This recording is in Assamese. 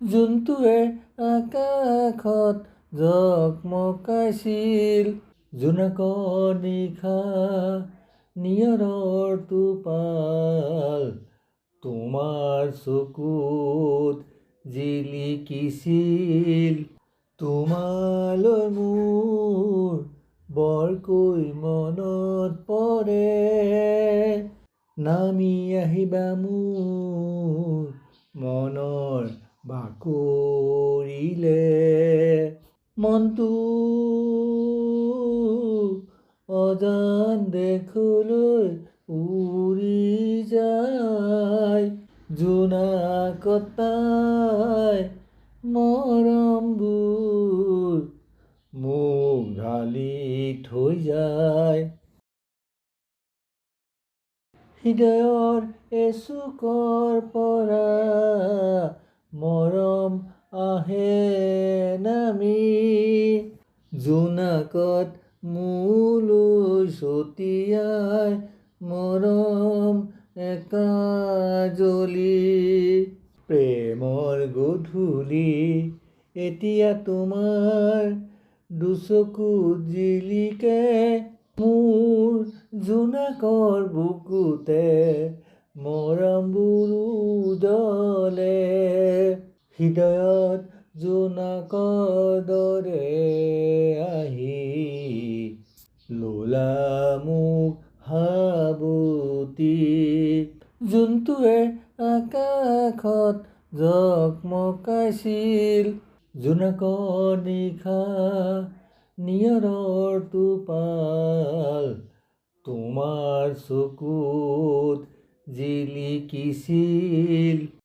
জোনটোৱে আকাশত জকমকাইছিল। জোনাকৰ নিশা নিয়ৰৰ টোপাল তোমাৰ চকুত জিলিকিছিল। তোমালৈ মোৰ বৰকৈ মনত পৰে, নামি আহিবা মোৰ মনৰ বাকৰিলে। মনটো অজান দেশলৈ উৰি যায়, জোনাকত তাই মৰমবোৰ মোক ঢালি থৈ যায়। হৃদয়ৰ এচুকৰ পৰা মৰম আহে নামি, জোনাকত মোলৈ ছটিয়াই মৰম একাঁজলি। প্ৰেমৰ গধূলি এতিয়া তোমাৰ দুচকুত জিলিকে, মোৰ জোনাকৰ বুকুতে মৰমবোৰ উজ্বলে। হৃদয়ত জোনাকৰ দৰে আহি ললা মোক সাবটি। জোনটোৱে আকাশত জকমকাইছিল। জোনাকৰ নিশা নিয়ৰৰ টোপাল তোমাৰ চকুত জিলিকিছিল।